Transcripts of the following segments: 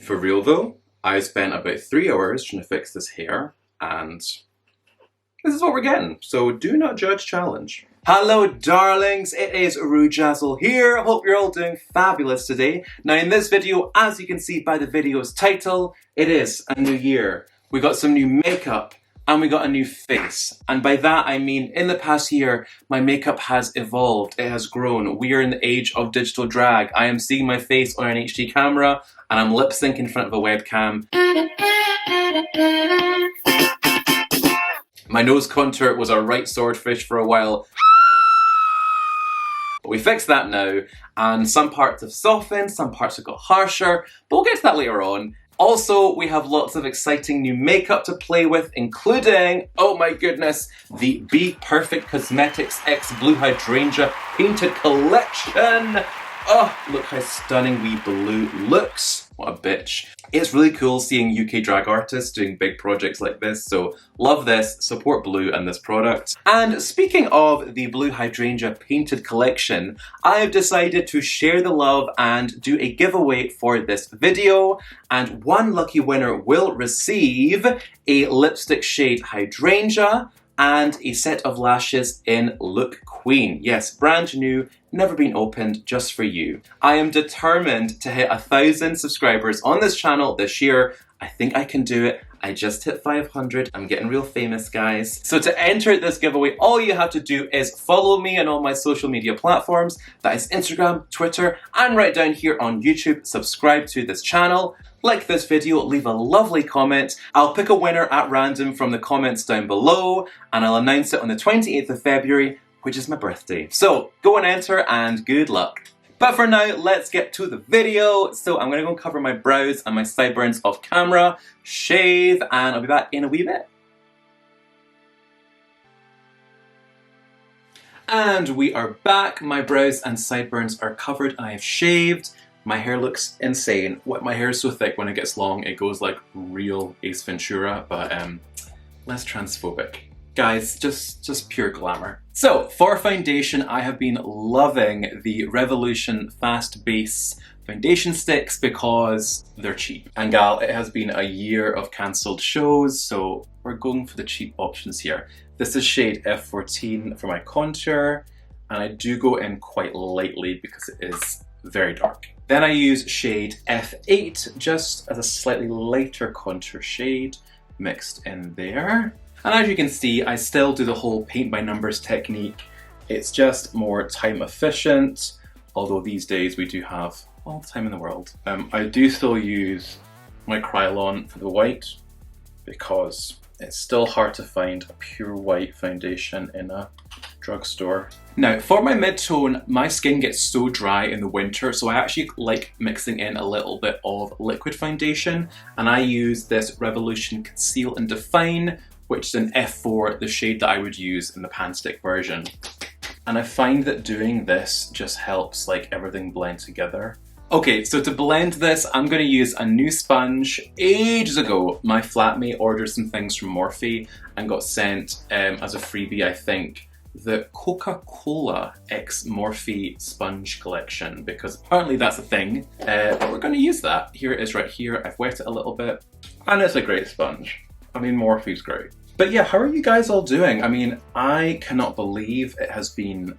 For real though, I spent about 3 hours trying to fix this hair, and this is what we're getting, so do not judge challenge. Hello darlings, it is Rujazzle here. Hope you're all doing fabulous today. Now in this video, as you can see by the video's title, it is a new year. We got some new makeup and we got a new face. And by that I mean in the past year, my makeup has evolved, it has grown. We are in the age of digital drag. I am seeing my face on an HD camera and I'm lip syncing in front of a webcam. My nose contour was a right swordfish for a while. But we fixed that now, and some parts have softened, some parts have got harsher, but we'll get to that later on. Also, we have lots of exciting new makeup to play with, including, oh my goodness, the Be Perfect Cosmetics X Blue Hydrangea Painted Collection. Oh, look how stunning wee Blue looks. What a bitch. It's really cool seeing UK drag artists doing big projects like this, so love this, support Blue and this product. And speaking of the Blue Hydrangea Painted Collection, I have decided to share the love and do a giveaway for this video, and one lucky winner will receive a lipstick shade Hydrangea and a set of lashes in Look Queen. Yes, brand new, never been opened, just for you. I am determined to hit 1,000 subscribers on this channel this year. I think I can do it. I just hit 500. I'm getting real famous, guys. So to enter this giveaway, all you have to do is follow me on all my social media platforms. That is Instagram, Twitter, and right down here on YouTube. Subscribe to this channel. Like this video, leave a lovely comment. I'll pick a winner at random from the comments down below, and I'll announce it on the 28th of February, which is my birthday. So go and enter and good luck. But for now, let's get to the video. So I'm gonna go cover my brows and my sideburns off camera, shave, and I'll be back in a wee bit. And we are back. My brows and sideburns are covered and I have shaved. My hair looks insane. My hair is so thick when it gets long, it goes like real Ace Ventura, but less transphobic. Guys, just pure glamour. So, for foundation, I have been loving the Revolution Fast Base foundation sticks because they're cheap. And gal, it has been a year of cancelled shows, so we're going for the cheap options here. This is shade F14 for my contour, and I do go in quite lightly because it is very dark. Then I use shade F8 just as a slightly lighter contour shade mixed in there. And as you can see, I still do the whole paint by numbers technique. It's just more time efficient, although these days we do have all the time in the world. I do still use my Kryloan for the white because it's still hard to find a pure white foundation in a drugstore. Now, for my mid-tone, my skin gets so dry in the winter, so I actually like mixing in a little bit of liquid foundation, and I use this Revolution Conceal and Define, which is an F4, the shade that I would use in the pan stick version. And I find that doing this just helps like everything blend together. Okay, so to blend this, I'm gonna use a new sponge. Ages ago, my flatmate ordered some things from Morphe and got sent as a freebie, I think, the Coca-Cola x Morphe sponge collection, because apparently that's a thing, but we're gonna use that. Here it is right here. I've wet it a little bit, and it's a great sponge. I mean, Morphe's great. But yeah, how are you guys all doing? I mean, I cannot believe it has been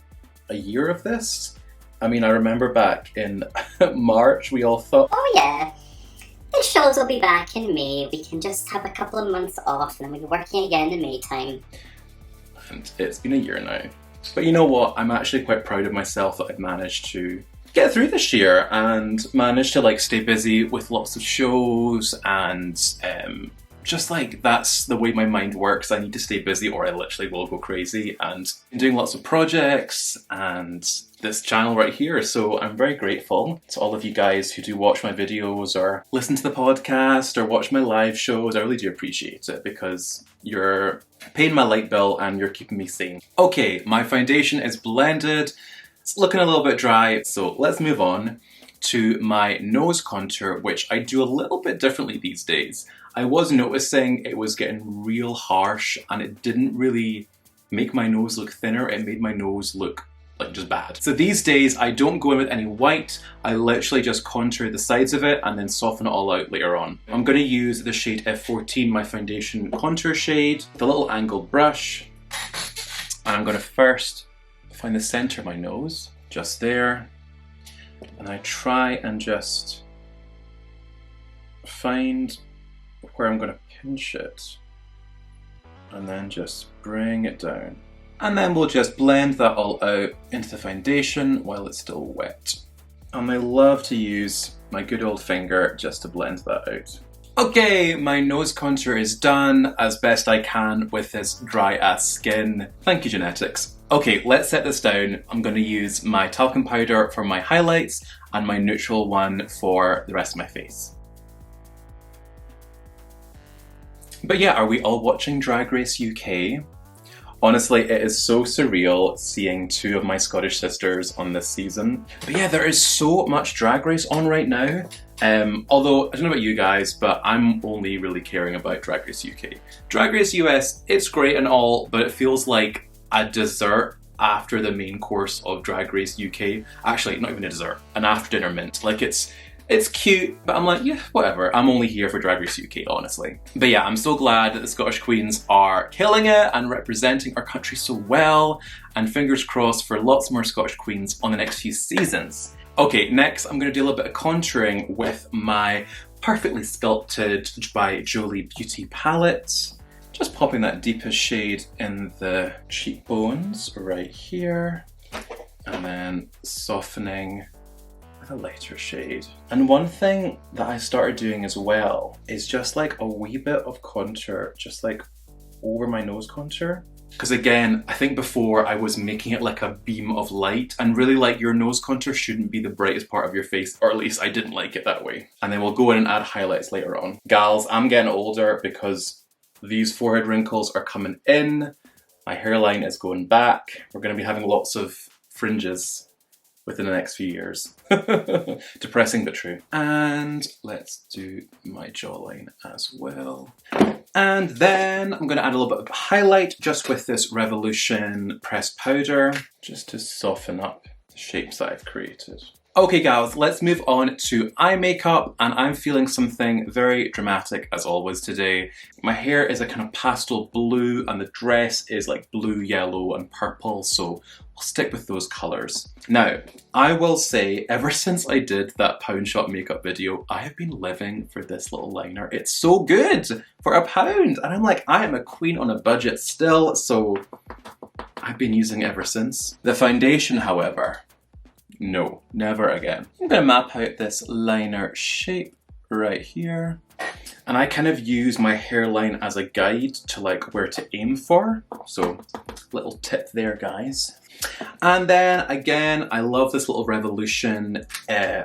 a year of this. I mean, I remember back in March, we all thought, oh yeah, the shows will be back in May. We can just have a couple of months off and then we'll be working again in May time. And it's been a year now. But you know what? I'm actually quite proud of myself that I've managed to get through this year and managed to like stay busy with lots of shows and just like that's the way my mind works. I need to stay busy or I literally will go crazy, and I'm doing lots of projects and this channel right here, so I'm very grateful to all of you guys who do watch my videos or listen to the podcast or watch my live shows. I really do appreciate it because you're paying my light bill and you're keeping me sane. Okay, my foundation is blended. It's looking a little bit dry, so let's move on to my nose contour, which I do a little bit differently these days. I was noticing it was getting real harsh and it didn't really make my nose look thinner, it made my nose look like just bad. So these days I don't go in with any white, I literally just contour the sides of it and then soften it all out later on. I'm going to use the shade F14, my foundation contour shade, with a little angled brush. And I'm going to first find the center of my nose, just there. And I try and just find where I'm going to pinch it. And then just bring it down. And then we'll just blend that all out into the foundation while it's still wet. And I love to use my good old finger just to blend that out. Okay, my nose contour is done as best I can with this dry ass skin. Thank you, genetics. Okay, let's set this down. I'm going to use my talcum powder for my highlights and my neutral one for the rest of my face. But yeah, are we all watching Drag Race UK? Honestly, it is so surreal seeing two of my Scottish sisters on this season. But yeah, there is so much Drag Race on right now. Although, I don't know about you guys, but I'm only really caring about Drag Race UK. Drag Race US, it's great and all, but it feels like a dessert after the main course of Drag Race UK. Actually, not even a dessert, an after dinner mint. Like it's cute, but I'm like, yeah, whatever. I'm only here for Drag Race UK, honestly. But yeah, I'm so glad that the Scottish queens are killing it and representing our country so well. And fingers crossed for lots more Scottish queens on the next few seasons. Okay, next I'm going to do a little bit of contouring with my Perfectly Sculpted by Jolie Beauty palette. Just popping that deepest shade in the cheekbones right here. And then softening a lighter shade. And one thing that I started doing as well is just like a wee bit of contour, just like over my nose contour. Because again, I think before I was making it like a beam of light, and really like your nose contour shouldn't be the brightest part of your face, or at least I didn't like it that way. And then we'll go in and add highlights later on. Gals, I'm getting older because these forehead wrinkles are coming in, my hairline is going back, we're going to be having lots of fringes within the next few years. Depressing but true. And let's do my jawline as well. And then I'm going to add a little bit of highlight just with this Revolution pressed powder, just to soften up the shapes that I've created. Okay gals, let's move on to eye makeup, and I'm feeling something very dramatic as always today. My hair is a kind of pastel blue and the dress is like blue, yellow and purple, so we'll stick with those colours. Now, I will say ever since I did that Pound Shop makeup video, I have been living for this little liner. It's so good for £1 and I'm like, I am a queen on a budget still, so I've been using it ever since. The foundation, however, no, never again. I'm going to map out this liner shape right here. And I kind of use my hairline as a guide to like where to aim for. So, little tip there, guys. And then again, I love this little Revolution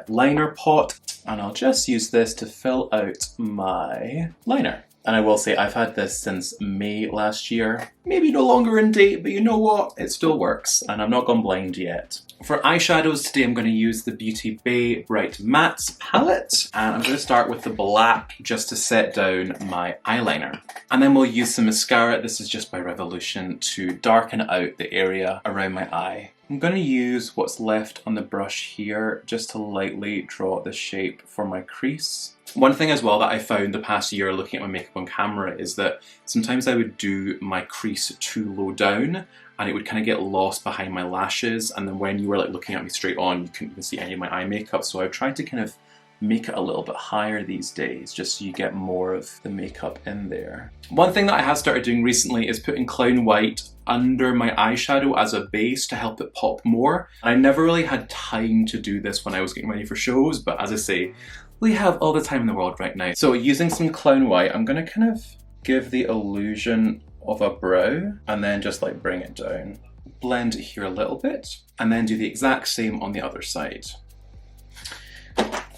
liner pot. And I'll just use this to fill out my liner. And I will say I've had this since May last year. Maybe no longer in date, but you know what? It still works and I've not gone blind yet. For eyeshadows today, I'm going to use the Beauty Bay Bright Mattes palette. And I'm going to start with the black just to set down my eyeliner. And then we'll use some mascara. This is just by Revolution to darken out the area around my eye. I'm going to use what's left on the brush here just to lightly draw the shape for my crease. One thing as well that I found the past year looking at my makeup on camera is that sometimes I would do my crease too low down and it would kind of get lost behind my lashes, and then when you were like looking at me straight on, you couldn't even see any of my eye makeup. So I've tried to kind of make it a little bit higher these days just so you get more of the makeup in there. One thing that I have started doing recently is putting Clown White under my eyeshadow as a base to help it pop more. I never really had time to do this when I was getting ready for shows, but as I say, we have all the time in the world right now. So using some Clown White, I'm going to kind of give the illusion of a brow and then just like bring it down. Blend it here a little bit and then do the exact same on the other side.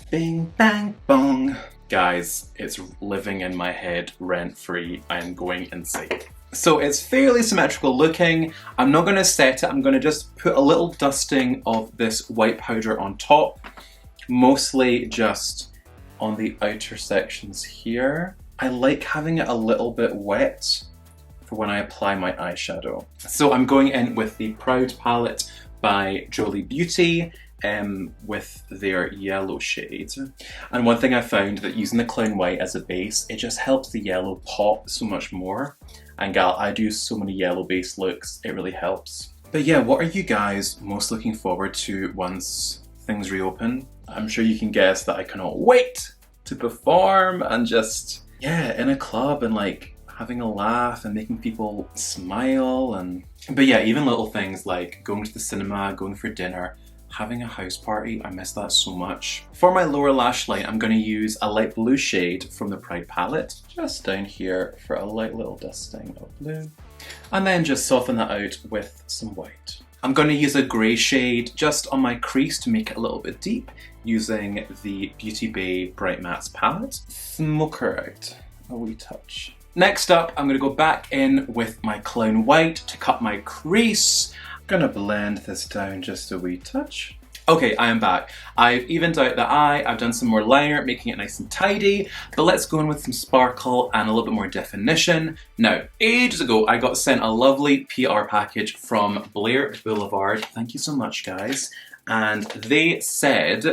Bing, bang, bong. Guys, it's living in my head rent-free. I am going insane. So it's fairly symmetrical looking. I'm not going to set it. I'm going to just put a little dusting of this white powder on top. Mostly just on the outer sections here. I like having it a little bit wet for when I apply my eyeshadow. So I'm going in with the Proud palette by Jolie Beauty with their yellow shade. And one thing I found that using the Clown White as a base, it just helps the yellow pop so much more. And gal, I do so many yellow base looks, it really helps. But yeah, what are you guys most looking forward to once things reopen? I'm sure you can guess that I cannot wait to perform and just, yeah, in a club and like having a laugh and making people smile. But yeah, even little things like going to the cinema, going for dinner, having a house party, I miss that so much. For my lower lash line, I'm going to use a light blue shade from the Pride palette, just down here for a light little dusting of blue. And then just soften that out with some white. I'm going to use a grey shade just on my crease to make it a little bit deep, using the Beauty Bay Bright Mattes palette. Smoke her out a wee touch. Next up, I'm going to go back in with my Clown White to cut my crease. I'm going to blend this down just a wee touch. Okay, I am back. I've evened out the eye, I've done some more liner, making it nice and tidy, but let's go in with some sparkle and a little bit more definition. Now, ages ago, I got sent a lovely PR package from Blair Boulevard. Thank you so much, guys. And they said,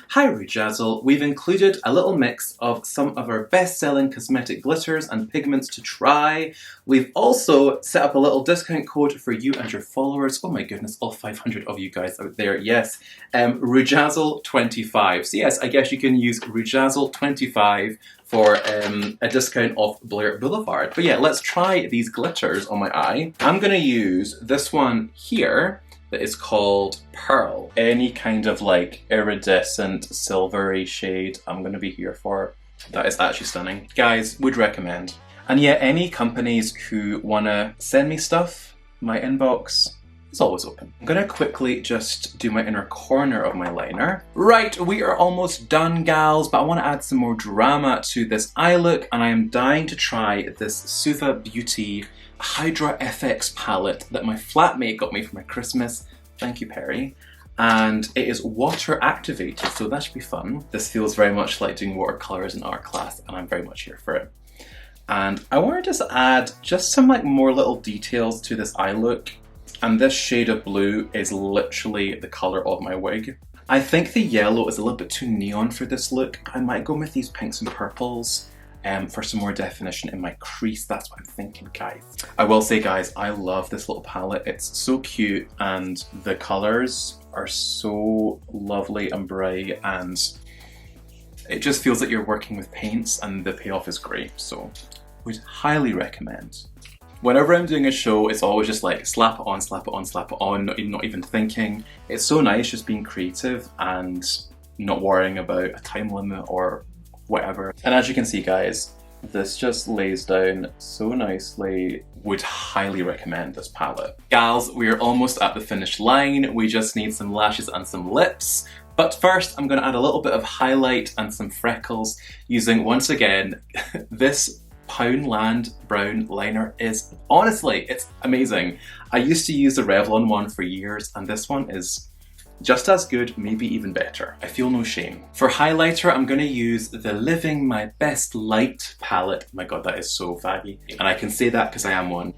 hi Rujazzle, we've included a little mix of some of our best-selling cosmetic glitters and pigments to try. We've also set up a little discount code for you and your followers. Oh my goodness, all 500 of you guys out there, yes. Rujazzle25. So yes, I guess you can use Rujazzle25 for a discount off Blair Boulevard. But yeah, let's try these glitters on my eye. I'm gonna use this one here, that is called Pearl. Any kind of like iridescent silvery shade I'm gonna be here for. That is actually stunning. Guys, would recommend. And yeah, any companies who wanna send me stuff, my inbox is always open. I'm gonna quickly just do my inner corner of my liner. Right, we are almost done, gals, but I wanna add some more drama to this eye look, and I am dying to try this Suva Beauty Hydra FX palette that my flatmate got me for my Christmas. Thank you, Perry. And it is water activated, so that should be fun. This feels very much like doing watercolors in art class, and I'm very much here for it. And I want to just add just some like more little details to this eye look. And this shade of blue is literally the color of my wig. I think the yellow is a little bit too neon for this look. I might go with these pinks and purples for some more definition in my crease. That's what I'm thinking, guys. I will say, guys, I love this little palette. It's so cute and the colors are so lovely and bright, and it just feels like you're working with paints, and the payoff is great. So would highly recommend. Whenever I'm doing a show, it's always just like slap it on, slap it on, slap it on, not even thinking. It's so nice just being creative and not worrying about a time limit or whatever. And as you can see, guys, this just lays down so nicely. Would highly recommend this palette. Gals, we are almost at the finish line. We just need some lashes and some lips. But first, I'm gonna add a little bit of highlight and some freckles using, once again, this Poundland brown liner is, honestly, it's amazing. I used to use the Revlon one for years, and this one is just as good, maybe even better. I feel no shame. For highlighter, I'm gonna use the Living My Best Light palette. Oh my god, that is so faggy. And I can say that because I am one.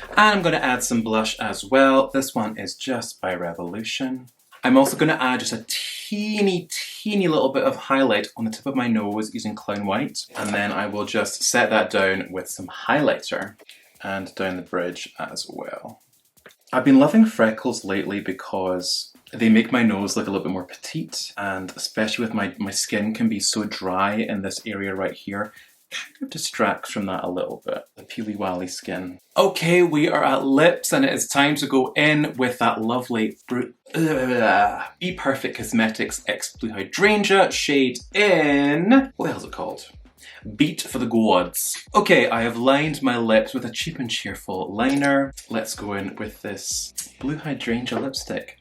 And I'm gonna add some blush as well. This one is just by Revolution. I'm also gonna add just a teeny little bit of highlight on the tip of my nose using Clown White. And then I will just set that down with some highlighter and down the bridge as well. I've been loving freckles lately because they make my nose look a little bit more petite, and especially with my skin can be so dry in this area right here, kind of distracts from that a little bit, the peely wally skin. Okay, we are at lips, and it is time to go in with that lovely Be Perfect Cosmetics X Blue Hydrangea shade in, what the hell is it called? Beat for the Gods. Okay, I have lined my lips with a cheap and cheerful liner. Let's go in with this Blue Hydrangea lipstick.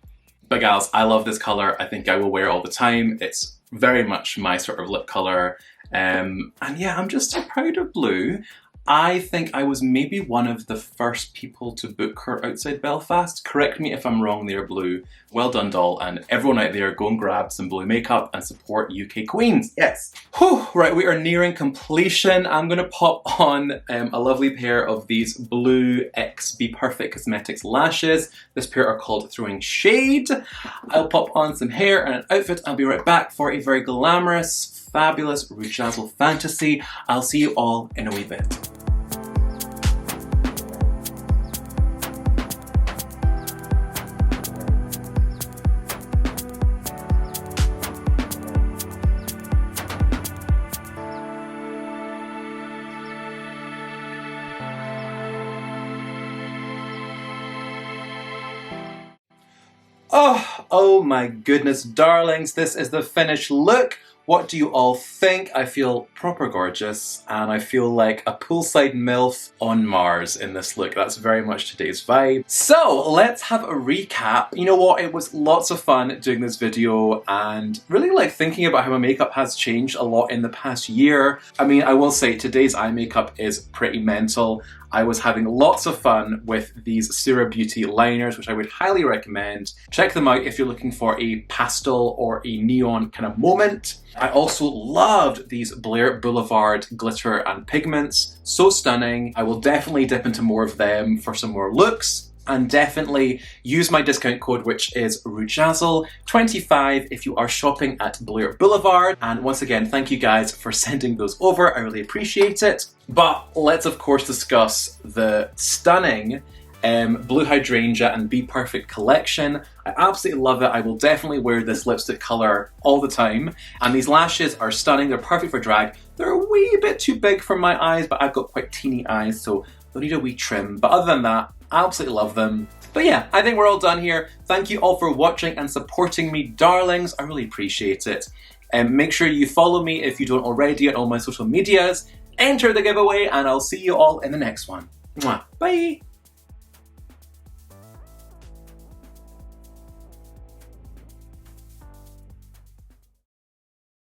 But gals, I love this color. I think I will wear it all the time. It's very much my sort of lip color. And yeah, I'm just so proud of blue. I think I was maybe one of the first people to book her outside Belfast. Correct me if I'm wrong there, Blue. Well done, doll, and everyone out there, go and grab some Blue makeup and support UK Queens. Yes. Whew, right, we are nearing completion. I'm gonna pop on a lovely pair of these Blue X Be Perfect Cosmetics lashes. This pair are called Throwing Shade. I'll pop on some hair and an outfit. I'll be right back for a very glamorous, fabulous Rujazzle fantasy. I'll see you all in a wee bit. Oh my goodness, darlings, this is the finished look. What do you all think? I feel proper gorgeous and I feel like a poolside MILF on Mars in this look. That's very much today's vibe. So let's have a recap. You know what? It was lots of fun doing this video and really like thinking about how my makeup has changed a lot in the past year. I mean, I will say today's eye makeup is pretty mental. I was having lots of fun with these Sura Beauty liners, which I would highly recommend. Check them out if you're looking for a pastel or a neon kind of moment. I also loved these Blair Boulevard glitter and pigments. So stunning. I will definitely dip into more of them for some more looks. And definitely use my discount code, which is Rujazzle25 if you are shopping at Blair Boulevard. And once again, thank you guys for sending those over. I really appreciate it. But let's of course discuss the stunning Blue Hydrangea and Be Perfect collection. I absolutely love it. I will definitely wear this lipstick colour all the time. And these lashes are stunning. They're perfect for drag. They're a wee bit too big for my eyes, but I've got quite teeny eyes, so they'll need a wee trim. But other than that, I absolutely love them. But yeah, I think we're all done here. Thank you all for watching and supporting me, darlings. I really appreciate it. Make sure you follow me if you don't already on all my social medias. Enter the giveaway and I'll see you all in the next one. Mwah. Bye!